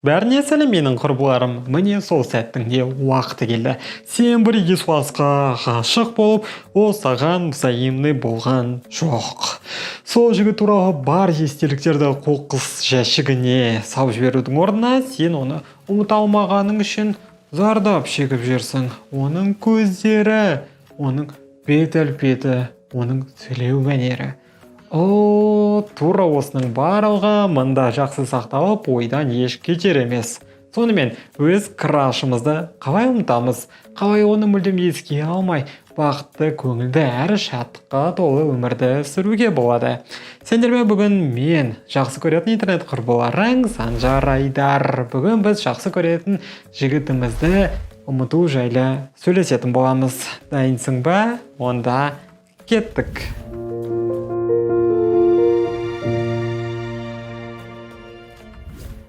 Бәріне сәлем менің құрбыларым. Міне сол сәттің де уақыты келді. Сен бір Есуасқа ғашық болып, ол саған взаимный болған жоқ. Сол жігіт туралы бар естеліктерді қоқыс жәшігіне салып жіберудің орнына сен оны ұмыта алмағаның үшін зардап шегіп жүрсің. Оның көздері, оның бет әлпеті, оның сөйлеу мәнері. Тура осының барлығы мында жақсы сақталып, ойдан еш кетер емес. Сонымен өз крашымызды қалай ұмытамыз, қалай оны мүлдем еске алмай, бақытты, көңілді әрі шаттыққа толы өмірді сүруге болады. Сендермен бүгін мен жақсы көретін интернет құрбыларың Санжар Айдар. Бүгін біз жақсы көретін жігітімізді ұмыту жайлы сөйлесетін боламыз. Дайынсың ба? Онда кеттік.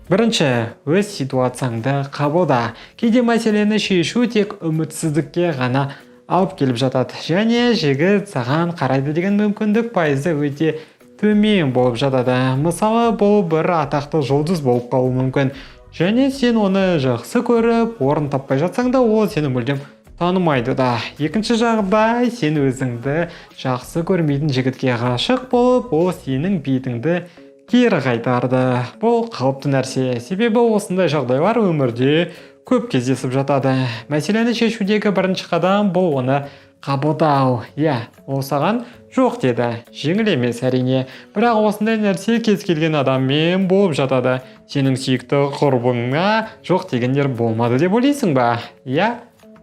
Бірінші, өз ситуацияңды қабылда. Кейде мәселені шешу тек үмітсіздікке ғана алып келіп жатады. Және жігіт саған қарайды деген мүмкіндік пайызы өте төмен болып жатады. Мысалы, бұл бір атақты жұлдыз болып қалуы мүмкін. Және сен оны жақсы көріп, орын таппай жатсаң да, ол сені мүлдем танымайды да. Екінші жағдай, сен өзіңді жақсы көрмейтін жігітке ғашық болып, ол сенің бетіңді кері қайтарды. Бұл қалыпты нәрсе. Себебі осындай жағдайлар өмірде көп кездесіп жатады. Мәселені шешудегі бірінші қадам бұл оны қабылдау. Ол саған жоқ деді. Жеңіл емес әрине. Бірақ осындай нәрсе кез келген адаммен болып жатады. Сенің сүйікті құрбыңа жоқ дегендер болмады деп ойлайсың ба?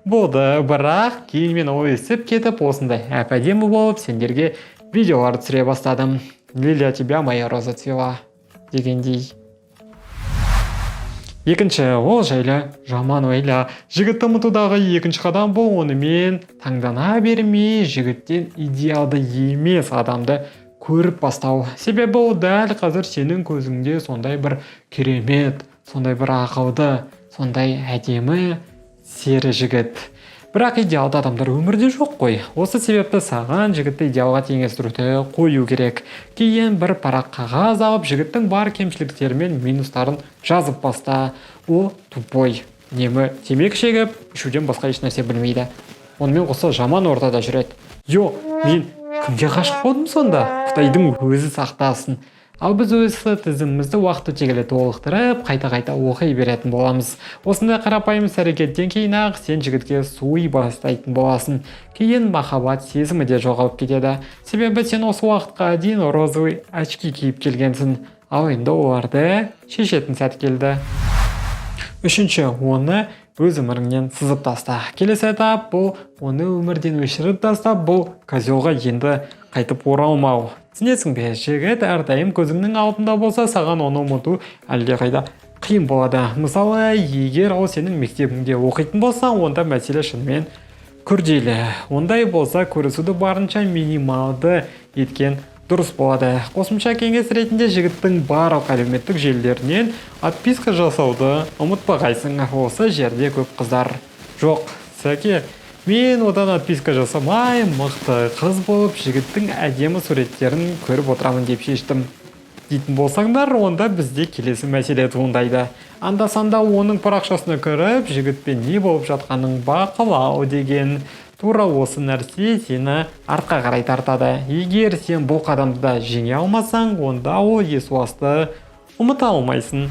Болды, бірақ кейін мен ол естіп кетіп осындай әп-әдемі болып сендерге видеолар түсіре бастадым. Лилия тебя моя роза цвела дегендей. Екінші, ол жайлы жаман ойла. Жігітті ұмытудағы екінші қадам бұл онымен таңдана бермей, жігіттен идеалды емес адамды көріп бастау. Себебі ол дәл қазір сенің көзіңде сондай бір керемет, сондай бір ақылды, сондай әдемі сері жігіт. Бірақ идеалды адамдар өмірде жоқ қой. Осы себепті саған жігітті идеалға теңестіруді қою керек. Кейін бір парақ қағаз алып, жігіттің бар кемшіліктері мен минустарын жазып баста. Ол тупой. Немі темекі шегіп, ішуден басқа еш нәрсе білмейді. Онымен қоса жаман ортада жүреді. Мен кімге ғашық болдым сонда? Құдайдың өзі сақтасын. Ал біз өзі тізімімізді уақыт өте келе толықтырып, қайта-қайта оқи беретін боламыз. Осындай қарапайым әрекеттен кейін ақ сен жігітке суи бастайтын боласың. Кейін махаббат сезімі де жоғалып кетеді. Себебі сен осы уақытқа дейін розовый очки киіп келгенсің. Ал енді оларды шешетін сәт келді. Үшінші, оны өз өміріңнен сызып таста. Келесі этап бұл оны өмірден өшіріп тастап, бұл козелға енді қайтып оралмау. Түсінесің бе, жігіт әрдайым көзіңнің алдында болса, саған оны ұмыту әлдеқайда қиын болады. Мысалы, егер ол сенің мектебіңде оқитын болса, онда мәселе шынымен күрделі. Ондай болса, көрісуді барынша минималды еткен дұрыс болады. Қосымша кеңес ретінде жігіттің барлық әлеуметтік желілерінен отписка жасауды ұмытпағайсың. Осы жерде көп қыздар жоқ. Сәке, мен одан отписка жасамай, мықты қыз болып, жігіттің әдемі суреттерін көріп отырамын деп шештім дейтін болсаңдар, онда бізде келесі мәселе туындайды. Анда-санда оның парақшасына кіріп, жігітпен не болып жатқанын бақылау деген. Тура осы нәрсе сені артқа қарай тартады. Егер сен бұл қадамды да жеңе алмасаң, онда ол Есуасты ұмыта алмайсың.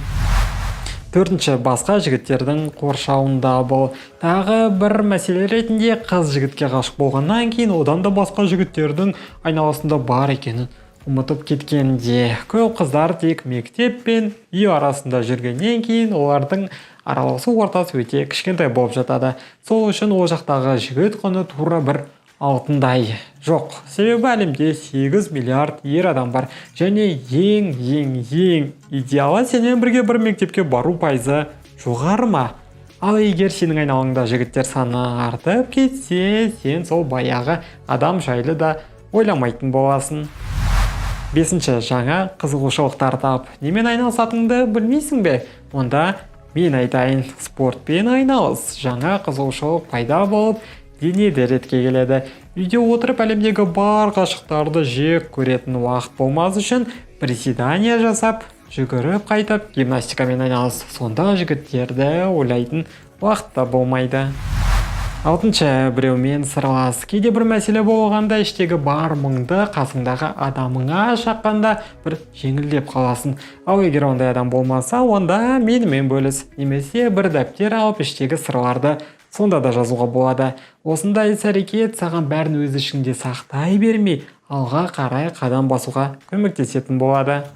Төртінші, басқа жігіттердің қоршауында бұл. Тағы бір мәселе ретінде қыз жігітке ғашық болғаннан кейін одан да басқа жігіттердің айналасында бар екенін ұмытып кеткенде. Көп қыздар тек мектеп пен үй арасында жүргеннен кейін олардың араласу ортасы өте кішкентай болып жатады. Сол үшін ол жақтағы жігіт құны тура бір алтындай жоқ. Себебі әлемде 8 миллиард ер адам бар. Және ең идеалы сенен бірге бір мектепке бару пайызы жоғары ма? Ал егер сенің айналаңда жігіттер саны артып кетсе, сен сол баяғы адам жайлы да ойламайтын боласың. Бесінші, жаңа қызығушылықтар тап. Немен айналысатыныңды білмейсің бе? Онда мен айтайын, спортпен айналыс. Жаңа қызығушылық пайда болып, дене дәретке келеді. Үйде отырып әлемдегі бар ғашықтарды жек көретін уақыт болмас үшін приседания жасап, жүгіріп қайтып гимнастикамен айналыс. Сонда жігіттерді ойлайтын уақытта болмайды. 6. Біреумен сырлас. Кейде бір мәселе болғанда іштегі бар мұңды қасыңдағы адамыңа шаққанда бір жеңілдеп қаласың. Ал егер ондай адам болмаса, онда менімен бөліс. Немесе бір дәптер алып іштегі сырларды сонда да жазуға болады. Осындай іс-әрекет саған бәрін өз ішіңде сақтай бермей, алға қарай қадам басуға көмектесетін болады.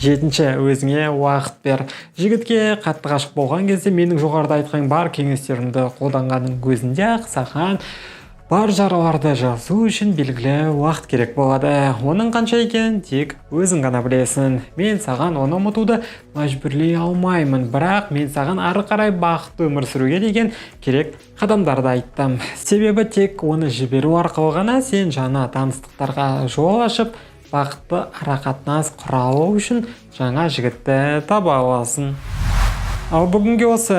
7. Өзіңе уақыт бер. Жігітке қатты ғашық болған кезде менің жоғарыда айтқан бар кеңестерімді қолданғанның өзінде ақ саған бар жараларды жазу үшін белгілі уақыт керек болады. Оның қанша екенін тек өзің ғана білесің. Мен саған оны ұмытуды мәжбүрлей алмаймын, бірақ мен саған ары қарай бақытты өмір сүруге деген керек қадамдарды айттым. Себебі тек оны жіберу арқылы ғана сен жаңа таныстықтарға жол ашып, бақытты арақатынас құра алу үшін жаңа жігітті таба аласың. Ал бүгінге осы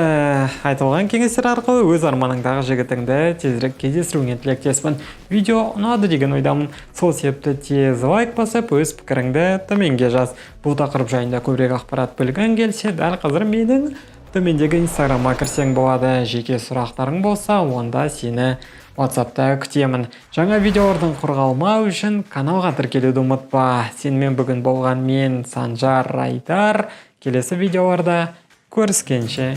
айтылған кеңестер арқылы өз арманыңдағы жігітіңді тезірек кездестіруіңе тілектеспін. Видео ұнады деген ойдамын. Сол себепті тез лайк басып, өз пікіріңді төменге жаз. Бұл тақырып жайында көбірек ақпарат білгің келсе, дәл қазір менің төмендегі инстаграмға кірсең болады. Жеке сұрақтарың болса, онда сені WhatsApp'та күтемін. Жаңа видеолардың қорғалмау үшін каналға тіркелуді ұмытпа. Сенімен бүгін болған мен Санжар Айдар. Келесі видеоларда көріскенше.